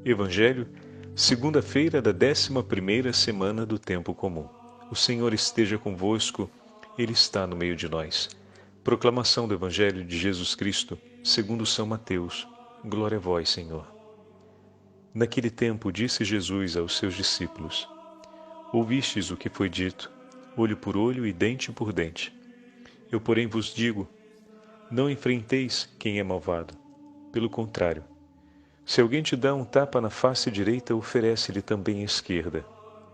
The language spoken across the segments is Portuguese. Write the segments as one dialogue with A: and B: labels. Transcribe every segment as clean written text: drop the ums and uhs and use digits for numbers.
A: Evangelho, segunda-feira da 11ª semana do Tempo Comum. O Senhor esteja convosco, Ele está no meio de nós. Proclamação do Evangelho de Jesus Cristo, segundo São Mateus. Glória a vós, Senhor. Naquele tempo disse Jesus aos seus discípulos: Ouvistes o que foi dito, olho por olho e dente por dente. Eu, porém, vos digo, não enfrenteis quem é malvado. Pelo contrário, se alguém te dá um tapa na face direita, oferece-lhe também a esquerda.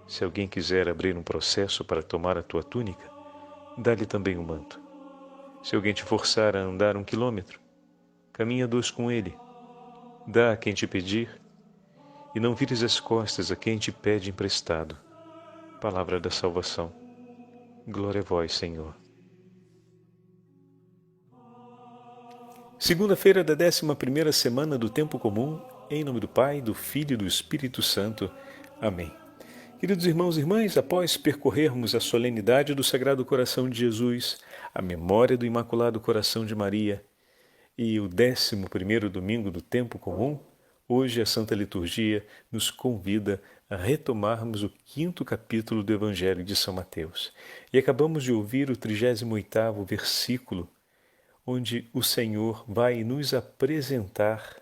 A: Se alguém quiser abrir um processo para tomar a tua túnica, dá-lhe também um manto. Se alguém te forçar a andar 1 quilômetro, caminha 2 com ele. Dá a quem te pedir, e não vires as costas a quem te pede emprestado. Palavra da salvação. Glória a vós, Senhor. Segunda-feira da 11ª semana do Tempo Comum, em nome do Pai, do Filho e do Espírito Santo. Amém. Queridos irmãos e irmãs, após percorrermos a solenidade do Sagrado Coração de Jesus, a memória do Imaculado Coração de Maria e o 11º domingo do Tempo Comum, hoje a Santa Liturgia nos convida a retomarmos o 5º capítulo do Evangelho de São Mateus. E acabamos de ouvir o 38º versículo, onde o Senhor vai nos apresentar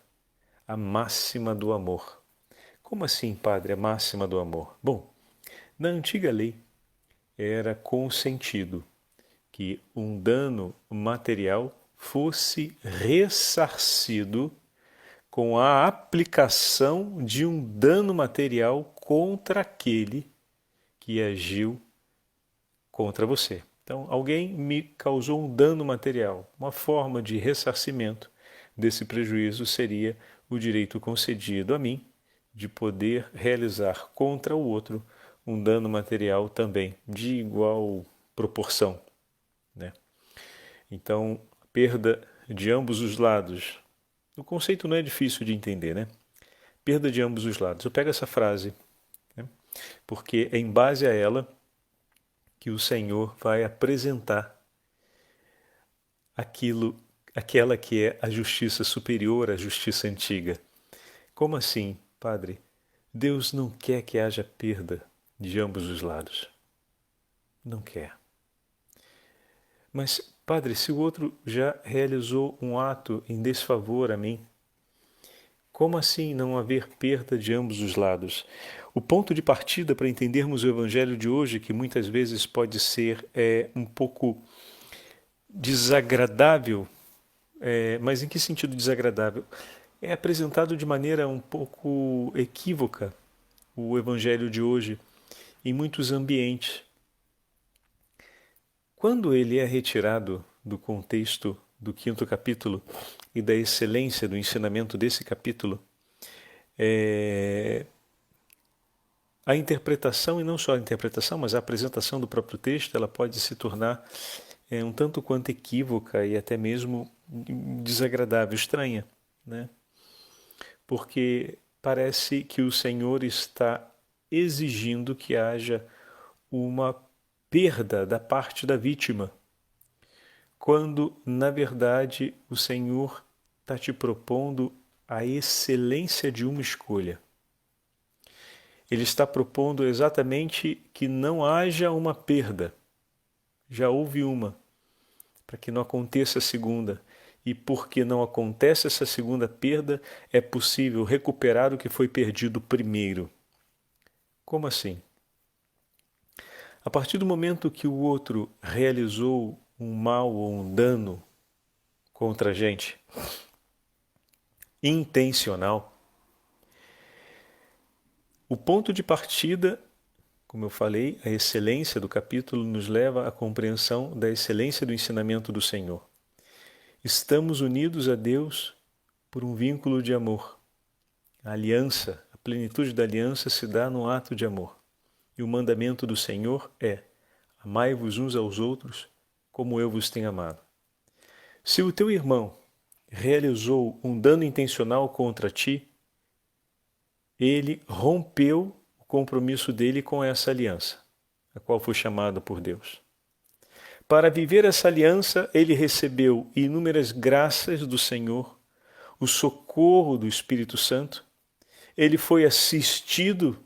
A: a máxima do amor. Como assim, Padre, a máxima do amor? Bom, na antiga lei era consentido que um dano material fosse ressarcido com a aplicação de um dano material contra aquele que agiu contra você. Então, alguém me causou um dano material. Uma forma de ressarcimento desse prejuízo seria o direito concedido a mim de poder realizar contra o outro um dano material também de igual proporção, né? Então, perda de ambos os lados. O conceito não é difícil de entender, né? Perda de ambos os lados. Eu pego essa frase, né? Porque é em base a ela que o Senhor vai apresentar aquela que é a justiça superior à justiça antiga. Como assim, Padre? Deus não quer que haja perda de ambos os lados. Não quer. Mas, Padre, se o outro já realizou um ato em desfavor a mim, como assim não haver perda de ambos os lados? O ponto de partida para entendermos o Evangelho de hoje, que muitas vezes pode ser um pouco desagradável, mas em que sentido desagradável? É apresentado de maneira um pouco equívoca o Evangelho de hoje em muitos ambientes. Quando ele é retirado do contexto do 5º capítulo e da excelência do ensinamento desse capítulo, a interpretação, e não só a interpretação, mas a apresentação do próprio texto, ela pode se tornar um tanto quanto equívoca e até mesmo desagradável, estranha, né? Porque parece que o Senhor está exigindo que haja uma perda da parte da vítima, quando, na verdade, o Senhor está te propondo a excelência de uma escolha. Ele está propondo exatamente que não haja uma perda. Já houve uma, para que não aconteça a segunda. E porque não acontece essa segunda perda, é possível recuperar o que foi perdido primeiro. Como assim? A partir do momento que o outro realizou um mal ou um dano contra a gente, intencional, o ponto de partida, como eu falei, a excelência do capítulo nos leva à compreensão da excelência do ensinamento do Senhor. Estamos unidos a Deus por um vínculo de amor. A aliança, a plenitude da aliança se dá no ato de amor. E o mandamento do Senhor é: amai-vos uns aos outros como eu vos tenho amado. Se o teu irmão realizou um dano intencional contra ti, ele rompeu o compromisso dele com essa aliança, a qual foi chamado por Deus. Para viver essa aliança, ele recebeu inúmeras graças do Senhor, o socorro do Espírito Santo, ele foi assistido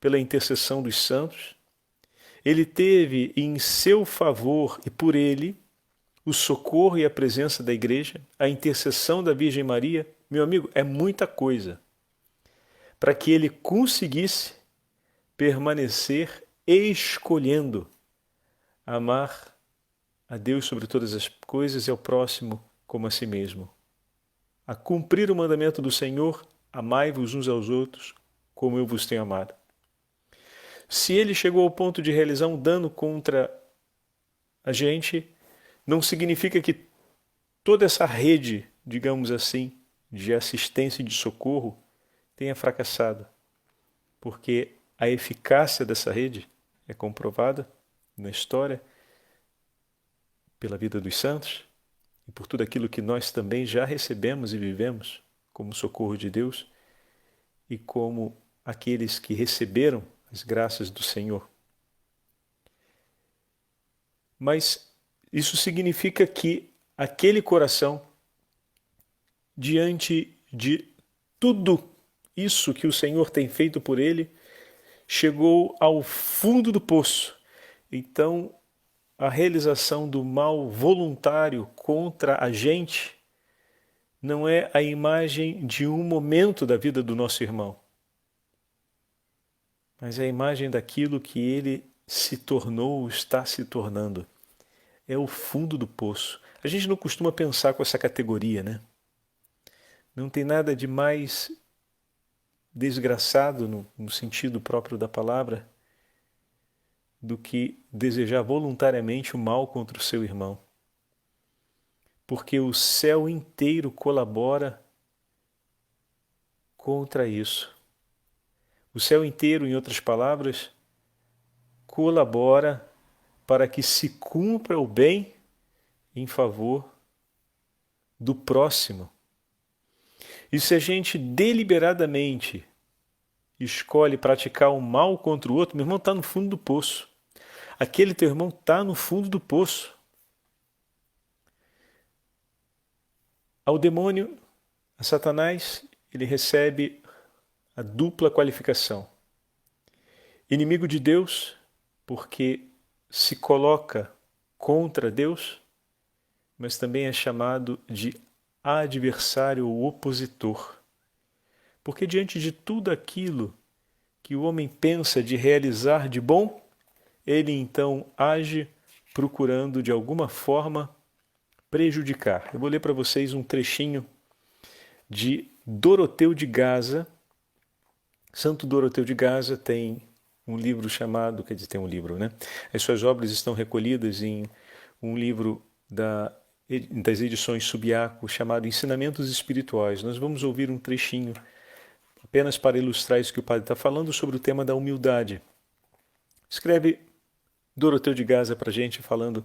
A: pela intercessão dos santos, ele teve em seu favor e por ele o socorro e a presença da igreja, a intercessão da Virgem Maria. Meu amigo, é muita coisa para que ele conseguisse permanecer escolhendo amar a Deus sobre todas as coisas e ao próximo como a si mesmo. A cumprir o mandamento do Senhor, amai-vos uns aos outros como eu vos tenho amado. Se ele chegou ao ponto de realizar um dano contra a gente, não significa que toda essa rede, digamos assim, de assistência e de socorro tenha fracassado, porque a eficácia dessa rede é comprovada na história pela vida dos santos e por tudo aquilo que nós também já recebemos e vivemos como socorro de Deus e como aqueles que receberam as graças do Senhor. Mas isso significa que aquele coração, diante de tudo isso que o Senhor tem feito por ele, chegou ao fundo do poço. Então, a realização do mal voluntário contra a gente não é a imagem de um momento da vida do nosso irmão, mas é a imagem daquilo que ele se tornou ou está se tornando. É o fundo do poço. A gente não costuma pensar com essa categoria, né? Não tem nada de mais desgraçado, no sentido próprio da palavra, do que desejar voluntariamente o mal contra o seu irmão. Porque o céu inteiro colabora contra isso. O céu inteiro, em outras palavras, colabora para que se cumpra o bem em favor do próximo. E se a gente deliberadamente escolhe praticar o mal contra o outro, meu irmão está no fundo do poço. Aquele teu irmão está no fundo do poço. Ao demônio, a Satanás, ele recebe a dupla qualificação. Inimigo de Deus, porque se coloca contra Deus, mas também é chamado de adversário ou opositor. Porque diante de tudo aquilo que o homem pensa de realizar de bom, ele então age procurando de alguma forma prejudicar. Eu vou ler para vocês um trechinho de Doroteu de Gaza. Santo Doroteu de Gaza tem um livro chamado, quer dizer, tem um livro, né? As suas obras estão recolhidas em um livro das edições Subiaco chamado Ensinamentos Espirituais. Nós vamos ouvir um trechinho apenas para ilustrar isso que o padre está falando sobre o tema da humildade. Escreve Doroteu de Gaza para a gente falando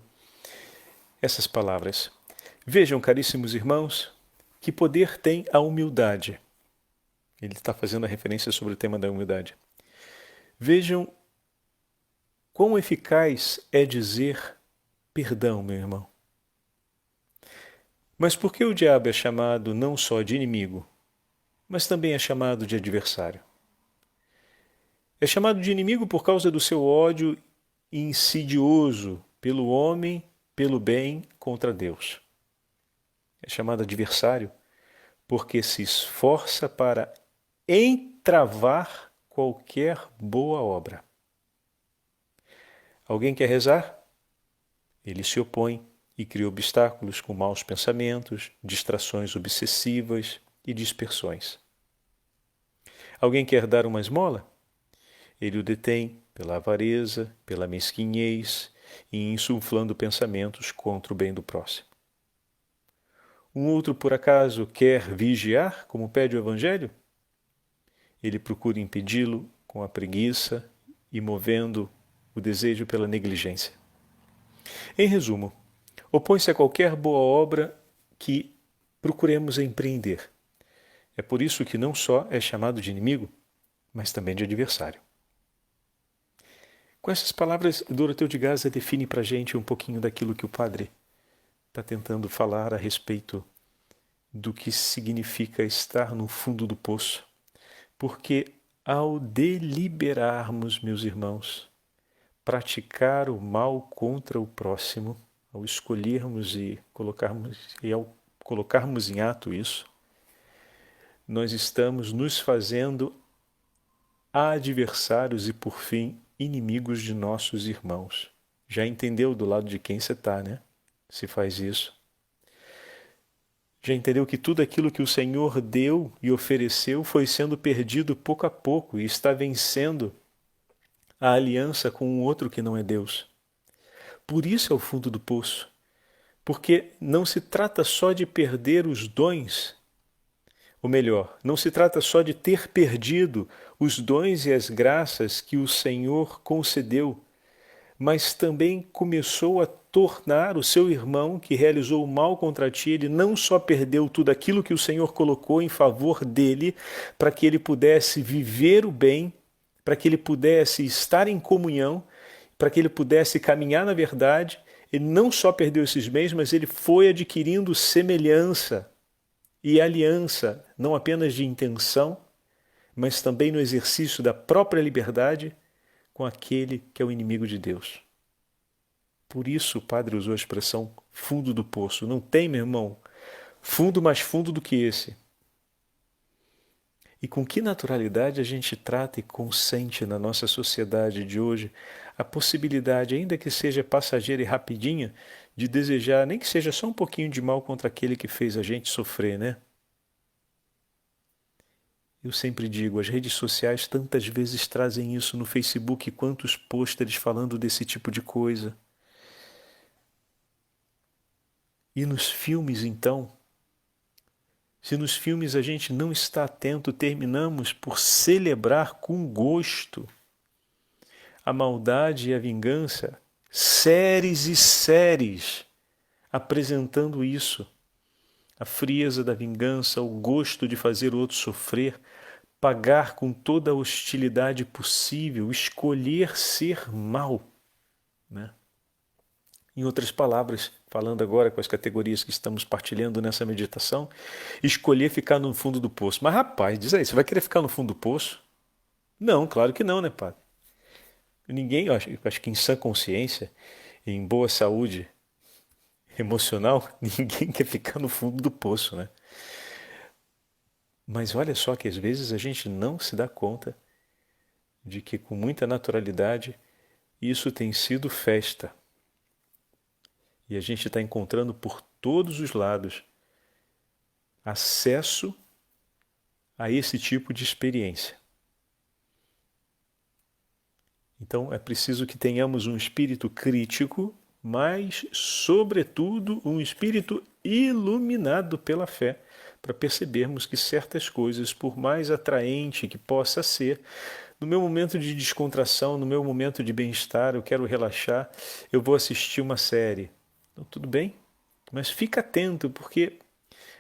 A: essas palavras. Vejam, caríssimos irmãos, que poder tem a humildade. Ele está fazendo a referência sobre o tema da humildade. Vejam quão eficaz é dizer perdão, meu irmão. Mas por que o diabo é chamado não só de inimigo, mas também é chamado de adversário? É chamado de inimigo por causa do seu ódio insidioso pelo homem, pelo bem contra Deus. É chamado adversário porque se esforça para entravar qualquer boa obra. Alguém quer rezar? Ele se opõe e cria obstáculos com maus pensamentos, distrações obsessivas e dispersões. Alguém quer dar uma esmola? Ele o detém pela avareza, pela mesquinhez e insuflando pensamentos contra o bem do próximo. Um outro, por acaso, quer vigiar, como pede o Evangelho? Ele procura impedi-lo com a preguiça e movendo o desejo pela negligência. Em resumo, opõe-se a qualquer boa obra que procuremos empreender. É por isso que não só é chamado de inimigo, mas também de adversário. Com essas palavras, Doroteu de Gaza define para a gente um pouquinho daquilo que o padre está tentando falar a respeito do que significa estar no fundo do poço. Porque ao deliberarmos, meus irmãos, praticar o mal contra o próximo, ao escolhermos e ao colocarmos em ato isso, nós estamos nos fazendo adversários e, por fim, inimigos de nossos irmãos. Já entendeu do lado de quem você está, né? Se faz isso. Já entendeu que tudo aquilo que o Senhor deu e ofereceu foi sendo perdido pouco a pouco e está vencendo a aliança com um outro que não é Deus. Por isso é o fundo do poço. Porque não se trata só de perder os dons, ou melhor, não se trata só de ter perdido os dons e as graças que o Senhor concedeu, mas também começou a tornar o seu irmão que realizou o mal contra ti, ele não só perdeu tudo aquilo que o Senhor colocou em favor dele, para que ele pudesse viver o bem, para que ele pudesse estar em comunhão, para que ele pudesse caminhar na verdade, ele não só perdeu esses bens, mas ele foi adquirindo semelhança e aliança, não apenas de intenção, mas também no exercício da própria liberdade com aquele que é o inimigo de Deus. Por isso o Padre usou a expressão fundo do poço. Não tem, meu irmão, fundo mais fundo do que esse. E com que naturalidade a gente trata e consente na nossa sociedade de hoje a possibilidade, ainda que seja passageira e rapidinha, de desejar, nem que seja só um pouquinho de mal contra aquele que fez a gente sofrer, né? Eu sempre digo, as redes sociais tantas vezes trazem isso no Facebook, quantos pôsteres falando desse tipo de coisa. E nos filmes, então, se nos filmes a gente não está atento, terminamos por celebrar com gosto a maldade e a vingança, séries e séries apresentando isso. A frieza da vingança, o gosto de fazer o outro sofrer, pagar com toda a hostilidade possível, escolher ser mal, né? Em outras palavras, falando agora com as categorias que estamos partilhando nessa meditação, escolher ficar no fundo do poço. Mas rapaz, diz aí, você vai querer ficar no fundo do poço? Não, claro que não, né, padre? Ninguém, eu acho que em sã consciência, em boa saúde emocional, ninguém quer ficar no fundo do poço, né? Mas olha só que às vezes a gente não se dá conta de que com muita naturalidade isso tem sido festa. E a gente está encontrando por todos os lados acesso a esse tipo de experiência. Então é preciso que tenhamos um espírito crítico, mas, sobretudo, um espírito iluminado pela fé, para percebermos que certas coisas, por mais atraente que possa ser, no meu momento de descontração, no meu momento de bem-estar, eu quero relaxar, eu vou assistir uma série. Então, tudo bem, mas fica atento, porque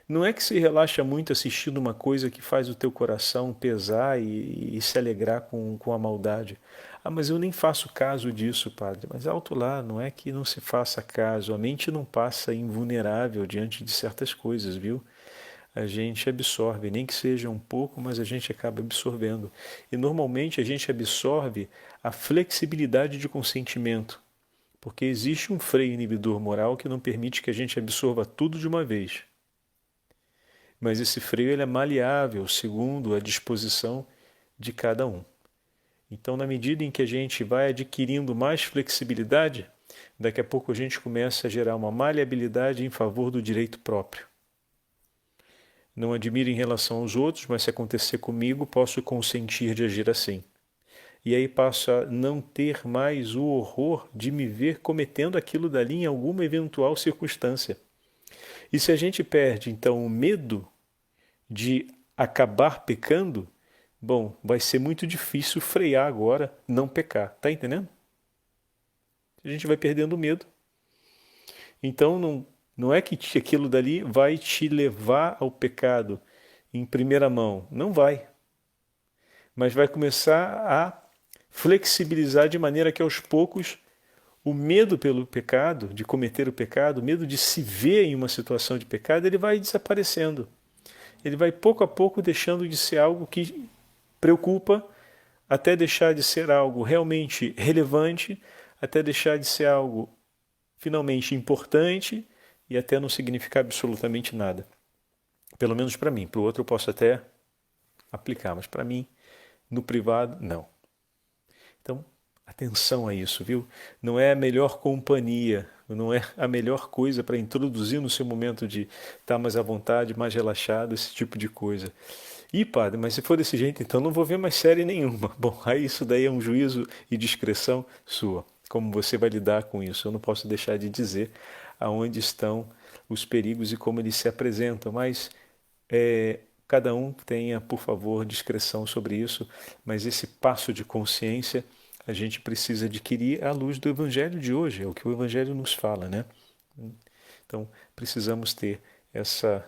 A: não é que se relaxa muito assistindo uma coisa que faz o teu coração pesar e se alegrar com a maldade. Ah, mas eu nem faço caso disso, padre. Mas alto lá, não é que não se faça caso. A mente não passa invulnerável diante de certas coisas, viu? A gente absorve, nem que seja um pouco, mas a gente acaba absorvendo. E normalmente a gente absorve a flexibilidade de consentimento, porque existe um freio inibidor moral que não permite que a gente absorva tudo de uma vez. Mas esse freio ele é maleável segundo a disposição de cada um. Então, na medida em que a gente vai adquirindo mais flexibilidade, daqui a pouco a gente começa a gerar uma maleabilidade em favor do direito próprio. Não admiro em relação aos outros, mas se acontecer comigo, posso consentir de agir assim. E aí passo a não ter mais o horror de me ver cometendo aquilo dali em alguma eventual circunstância. E se a gente perde, então, o medo de acabar pecando, bom, vai ser muito difícil frear agora, não pecar. Tá entendendo? A gente vai perdendo o medo. Então, não é que aquilo dali vai te levar ao pecado em primeira mão. Não vai. Mas vai começar a flexibilizar de maneira que aos poucos o medo pelo pecado, de cometer o pecado, o medo de se ver em uma situação de pecado, ele vai desaparecendo. Ele vai pouco a pouco deixando de ser algo que preocupa até deixar de ser algo realmente relevante, até deixar de ser algo finalmente importante e até não significar absolutamente nada. Pelo menos para mim. Para o outro eu posso até aplicar, mas para mim, no privado, não. Então, atenção a isso, viu? Não é a melhor companhia, não é a melhor coisa para introduzir no seu momento de estar mais à vontade, mais relaxado, esse tipo de coisa. Ih, padre, mas se for desse jeito, então não vou ver mais série nenhuma. Bom, aí isso daí é um juízo e discrição sua. Como você vai lidar com isso? Eu não posso deixar de dizer aonde estão os perigos e como eles se apresentam, mas cada um tenha, por favor, discrição sobre isso, mas esse passo de consciência a gente precisa adquirir à luz do Evangelho de hoje, é o que o Evangelho nos fala, né? Então, precisamos ter essa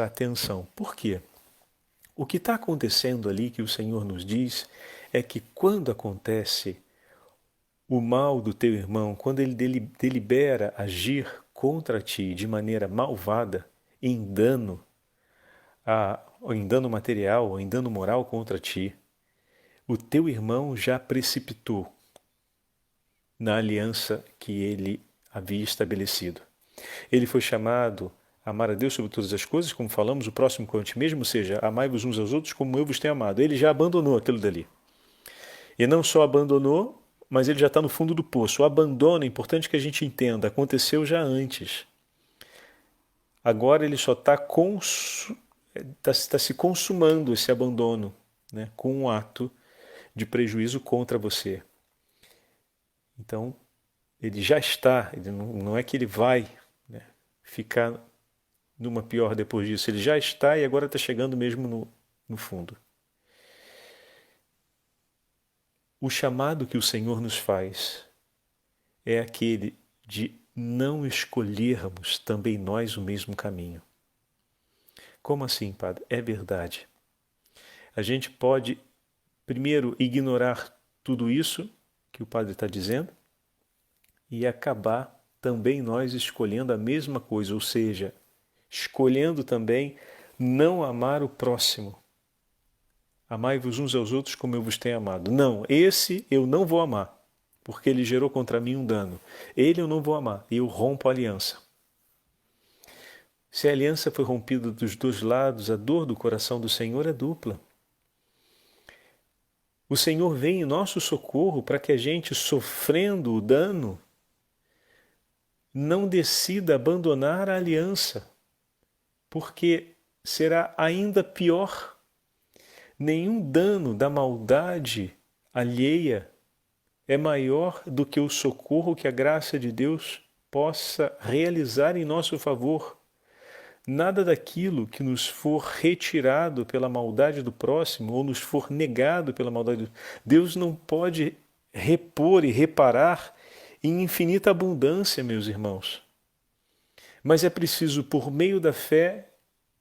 A: atenção. Por quê? O que está acontecendo ali, que o Senhor nos diz, é que quando acontece o mal do teu irmão, quando ele delibera agir contra ti de maneira malvada, em dano, ou em dano material, ou em dano moral contra ti, o teu irmão já precipitou na aliança que ele havia estabelecido. Ele foi chamado a amar a Deus sobre todas as coisas, como falamos, o próximo com a ti mesmo, ou seja, amai-vos uns aos outros como eu vos tenho amado. Ele já abandonou aquilo dali. E não só abandonou, mas ele já está no fundo do poço. O abandono, é importante que a gente entenda, aconteceu já antes. Agora ele só está se consumando esse abandono, né, com um ato de prejuízo contra você. Então, ele já está, ele não é que ele vai, né, ficar numa pior depois disso, ele já está e agora está chegando mesmo no fundo. O chamado que o Senhor nos faz é aquele de não escolhermos também nós o mesmo caminho. Como assim, padre? É verdade. A gente pode, primeiro, ignorar tudo isso que o padre está dizendo e acabar também nós escolhendo a mesma coisa, ou seja, escolhendo também não amar o próximo. Amai-vos uns aos outros como eu vos tenho amado. Não, esse eu não vou amar, porque ele gerou contra mim um dano. Ele eu não vou amar, e eu rompo a aliança. Se a aliança foi rompida dos dois lados, a dor do coração do Senhor é dupla. O Senhor vem em nosso socorro para que a gente, sofrendo o dano, não decida abandonar a aliança, porque será ainda pior. Nenhum dano da maldade alheia é maior do que o socorro que a graça de Deus possa realizar em nosso favor. Nada daquilo que nos for retirado pela maldade do próximo ou nos for negado pela maldade do Deus não pode repor e reparar em infinita abundância, meus irmãos. Mas é preciso, por meio da fé,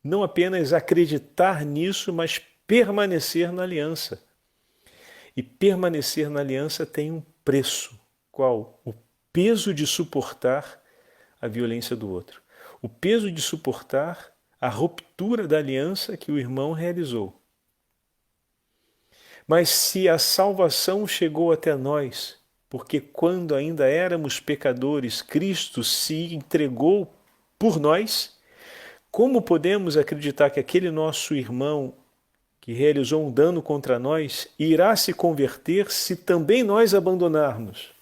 A: não apenas acreditar nisso, mas permanecer na aliança. E permanecer na aliança tem um preço. Qual? O peso de suportar a violência do outro. O peso de suportar a ruptura da aliança que o irmão realizou. Mas se a salvação chegou até nós, porque quando ainda éramos pecadores, Cristo se entregou por nós, como podemos acreditar que aquele nosso irmão que realizou um dano contra nós irá se converter se também nós abandonarmos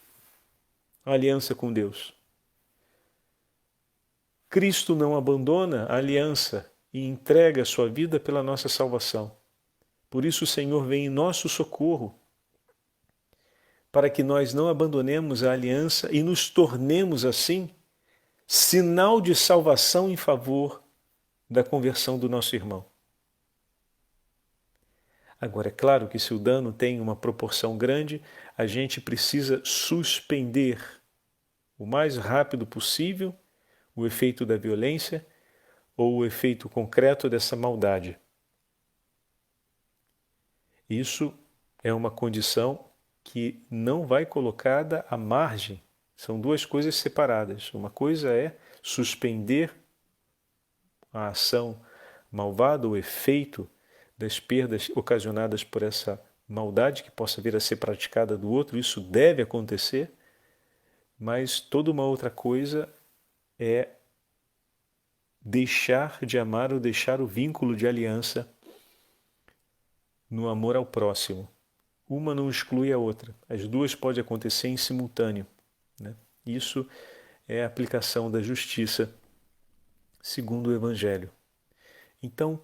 A: a aliança com Deus? Cristo não abandona a aliança e entrega a sua vida pela nossa salvação. Por isso o Senhor vem em nosso socorro, para que nós não abandonemos a aliança e nos tornemos assim sinal de salvação em favor da conversão do nosso irmão. Agora, é claro que se o dano tem uma proporção grande, a gente precisa suspender o mais rápido possível o efeito da violência ou o efeito concreto dessa maldade. Isso é uma condição que não vai colocada à margem. São duas coisas separadas. Uma coisa é suspender a ação malvada, o efeito das perdas ocasionadas por essa maldade que possa vir a ser praticada do outro, isso deve acontecer, mas toda uma outra coisa é deixar de amar ou deixar o vínculo de aliança no amor ao próximo. Uma não exclui a outra, as duas podem acontecer em simultâneo, né? Isso é a aplicação da justiça segundo o Evangelho. Então,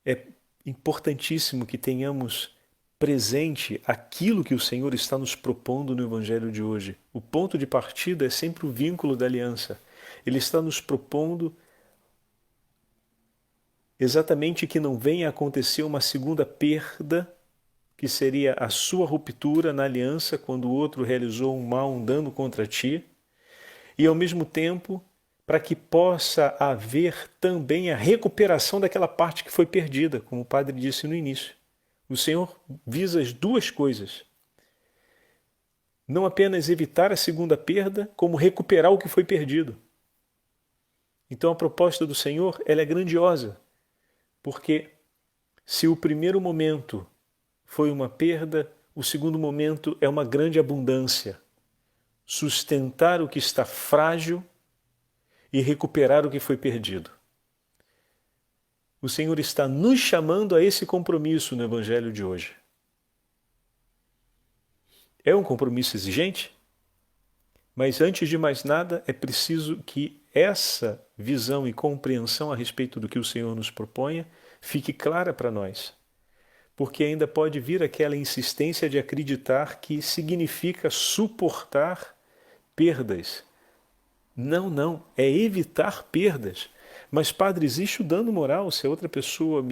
A: é importantíssimo que tenhamos presente aquilo que o Senhor está nos propondo no Evangelho de hoje. O ponto de partida é sempre o vínculo da aliança. Ele está nos propondo exatamente que não venha a acontecer uma segunda perda, que seria a sua ruptura na aliança quando o outro realizou um mal, um dano contra ti, e ao mesmo tempo para que possa haver também a recuperação daquela parte que foi perdida, como o padre disse no início. O Senhor visa as duas coisas. Não apenas evitar a segunda perda, como recuperar o que foi perdido. Então a proposta do Senhor, ela é grandiosa, porque se o primeiro momento foi uma perda, o segundo momento é uma grande abundância. Sustentar o que está frágil e recuperar o que foi perdido. O Senhor está nos chamando a esse compromisso no Evangelho de hoje. É um compromisso exigente, mas antes de mais nada é preciso que essa visão e compreensão a respeito do que o Senhor nos proponha fique clara para nós. Porque ainda pode vir aquela insistência de acreditar que significa suportar perdas. Não, é evitar perdas. Mas, padre, existe o dano moral se a outra pessoa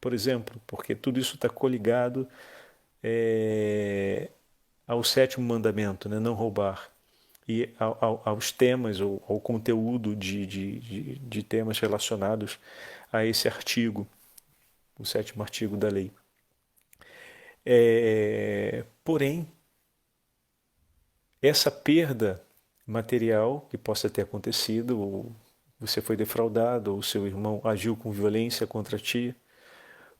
A: por exemplo, porque tudo isso está coligado ao sétimo mandamento, né? Não roubar, e aos temas, ou ao conteúdo de temas relacionados a esse artigo, o sétimo artigo da lei. Porém, essa perda material que possa ter acontecido, ou você foi defraudado, ou seu irmão agiu com violência contra ti,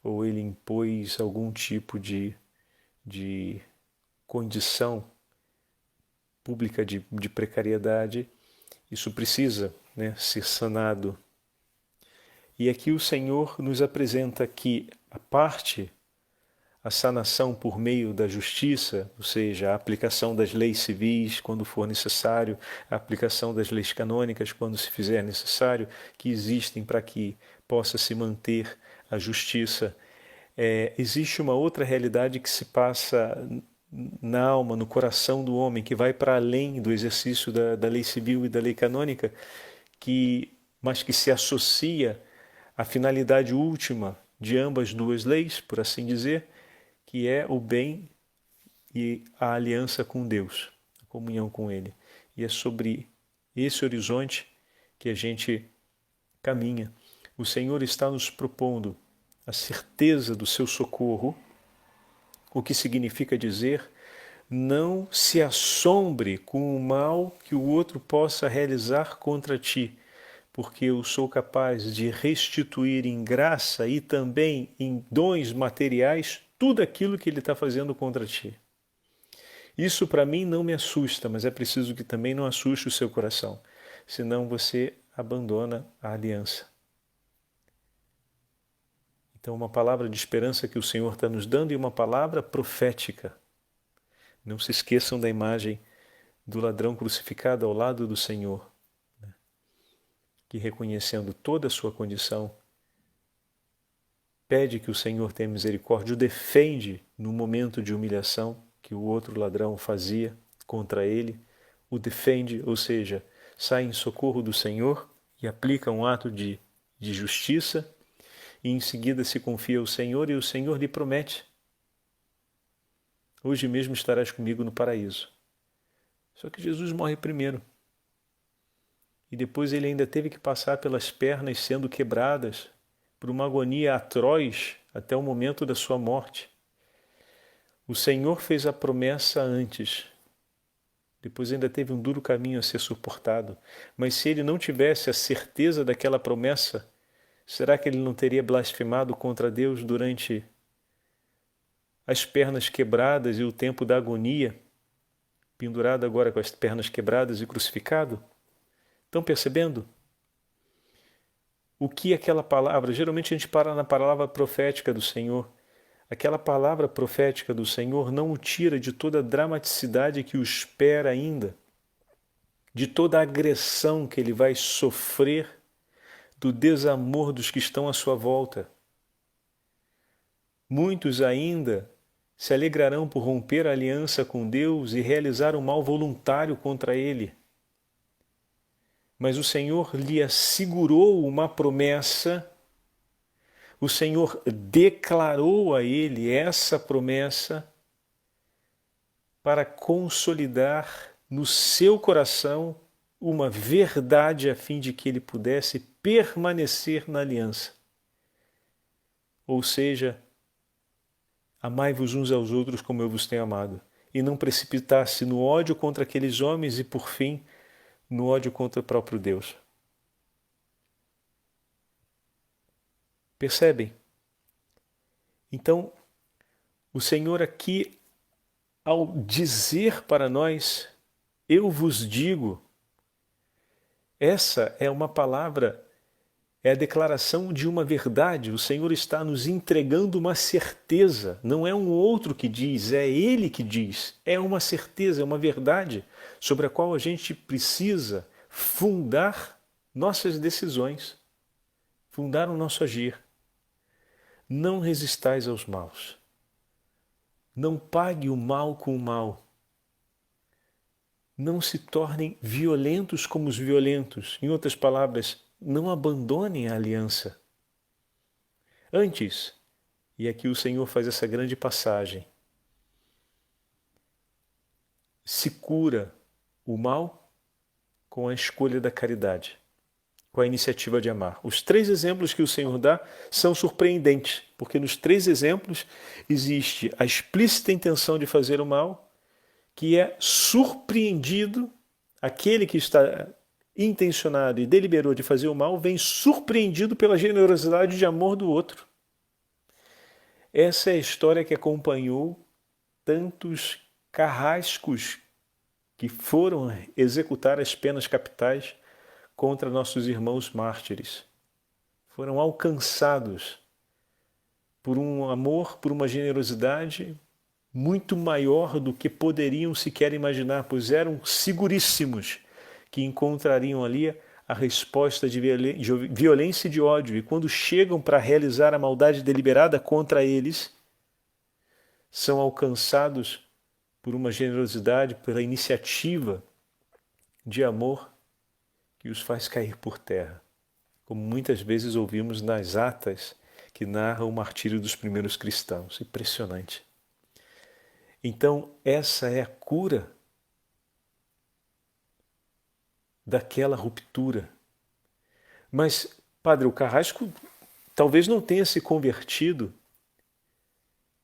A: ou ele impôs algum tipo de condição pública de precariedade, isso precisa, né, ser sanado. E aqui o Senhor nos apresenta que a sanação por meio da justiça, ou seja, a aplicação das leis civis quando for necessário, a aplicação das leis canônicas quando se fizer necessário, que existem para que possa se manter a justiça. Existe uma outra realidade que se passa na alma, no coração do homem, que vai para além do exercício da lei civil e da lei canônica, mas que se associa à finalidade última de ambas duas leis, por assim dizer, que é o bem e a aliança com Deus, a comunhão com Ele. E é sobre esse horizonte que a gente caminha. O Senhor está nos propondo a certeza do seu socorro, o que significa dizer: não se assombre com o mal que o outro possa realizar contra ti, porque eu sou capaz de restituir em graça e também em dons materiais tudo aquilo que ele está fazendo contra ti. Isso para mim não me assusta, mas é preciso que também não assuste o seu coração, senão você abandona a aliança. Então, uma palavra de esperança que o Senhor está nos dando e uma palavra profética. Não se esqueçam da imagem do ladrão crucificado ao lado do Senhor, né? Que, reconhecendo toda a sua condição, pede que o Senhor tenha misericórdia, o defende no momento de humilhação que o outro ladrão fazia contra ele, o defende, ou seja, sai em socorro do Senhor e aplica um ato de justiça, e em seguida se confia ao Senhor e o Senhor lhe promete: hoje mesmo estarás comigo no paraíso. Só que Jesus morre primeiro. E depois ele ainda teve que passar pelas pernas sendo quebradas por uma agonia atroz até o momento da sua morte. O Senhor fez a promessa antes. Depois ainda teve um duro caminho a ser suportado. Mas se ele não tivesse a certeza daquela promessa, Será que ele não teria blasfemado contra Deus durante as pernas quebradas e o tempo da agonia, pendurado agora com as pernas quebradas e crucificado? Estão percebendo? O que aquela palavra, geralmente a gente para na palavra profética do Senhor. Aquela palavra profética do Senhor não o tira de toda a dramaticidade que o espera ainda, de toda a agressão que ele vai sofrer, do desamor dos que estão à sua volta. Muitos ainda se alegrarão por romper a aliança com Deus e realizar um mal voluntário contra ele. Mas o Senhor lhe assegurou uma promessa, o Senhor declarou a ele essa promessa para consolidar no seu coração uma verdade a fim de que ele pudesse permanecer na aliança. Ou seja, amai-vos uns aos outros como eu vos tenho amado, e não precipitar-se no ódio contra aqueles homens e, por fim, no ódio contra o próprio Deus. Percebem? Então, o Senhor aqui, ao dizer para nós, eu vos digo, essa é uma palavra, é a declaração de uma verdade. O Senhor está nos entregando uma certeza, não é um outro que diz, é Ele que diz. É uma certeza, é uma verdade sobre a qual a gente precisa fundar nossas decisões, fundar o nosso agir. Não resistais aos maus. Não pague o mal com o mal. Não se tornem violentos como os violentos. Em outras palavras, não abandonem a aliança. Antes, e aqui o Senhor faz essa grande passagem, se cura o mal com a escolha da caridade, com a iniciativa de amar. Os 3 exemplos que o Senhor dá são surpreendentes, porque nos 3 exemplos existe a explícita intenção de fazer o mal, que é surpreendido, aquele que está intencionado e deliberou de fazer o mal, vem surpreendido pela generosidade de amor do outro. Essa é a história que acompanhou tantos carrascos que foram executar as penas capitais contra nossos irmãos mártires. Foram alcançados por um amor, por uma generosidade muito maior do que poderiam sequer imaginar, pois eram seguríssimos que encontrariam ali a resposta de violência e de ódio. E quando chegam para realizar a maldade deliberada contra eles, são alcançados por uma generosidade, pela iniciativa de amor que os faz cair por terra, como muitas vezes ouvimos nas atas que narram o martírio dos primeiros cristãos. Impressionante. Então, essa é a cura daquela ruptura. Mas, padre, o Carrasco talvez não tenha se convertido.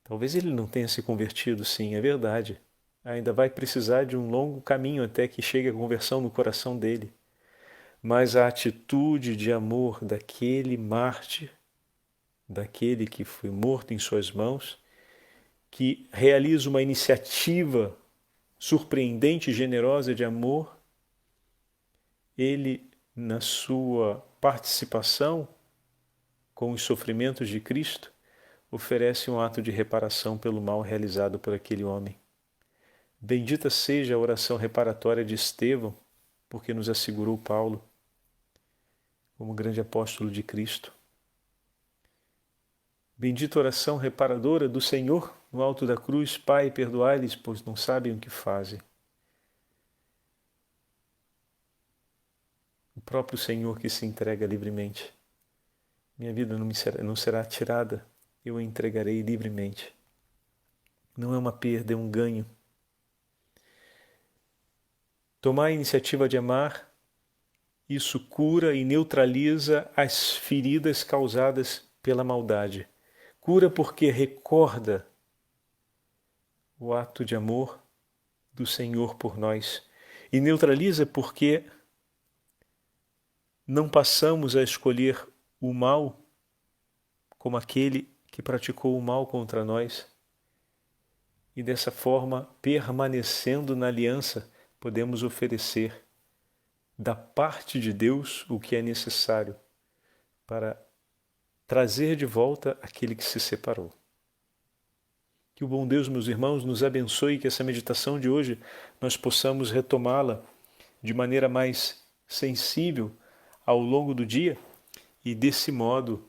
A: Talvez ele não tenha se convertido, sim, é verdade. Ainda vai precisar de um longo caminho até que chegue a conversão no coração dele. Mas a atitude de amor daquele mártir, daquele que foi morto em suas mãos, que realiza uma iniciativa surpreendente e generosa de amor, ele, na sua participação com os sofrimentos de Cristo, oferece um ato de reparação pelo mal realizado por aquele homem. Bendita seja a oração reparatória de Estevão, porque nos assegurou Paulo como grande apóstolo de Cristo. Bendita oração reparadora do Senhor no alto da cruz: Pai, perdoai-lhes, pois não sabem o que fazem. O próprio Senhor que se entrega livremente. Minha vida não será tirada, eu a entregarei livremente. Não é uma perda, é um ganho. Tomar a iniciativa de amar, isso cura e neutraliza as feridas causadas pela maldade. Cura porque recorda o ato de amor do Senhor por nós. E neutraliza porque não passamos a escolher o mal como aquele que praticou o mal contra nós. E dessa forma, permanecendo na aliança, podemos oferecer da parte de Deus o que é necessário para trazer de volta aquele que se separou. Que o bom Deus, meus irmãos, nos abençoe e que essa meditação de hoje nós possamos retomá-la de maneira mais sensível ao longo do dia e, desse modo,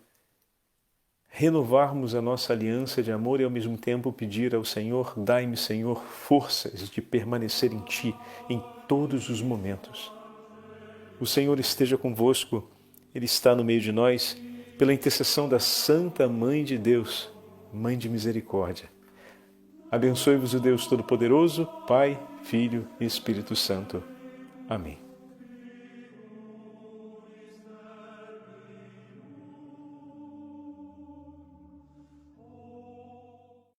A: renovarmos a nossa aliança de amor e ao mesmo tempo pedir ao Senhor: dai-me, Senhor, forças de permanecer em Ti em todos os momentos. O Senhor esteja convosco, Ele está no meio de nós, pela intercessão da Santa Mãe de Deus, Mãe de Misericórdia. Abençoe-vos o Deus Todo-Poderoso, Pai, Filho e Espírito Santo. Amém.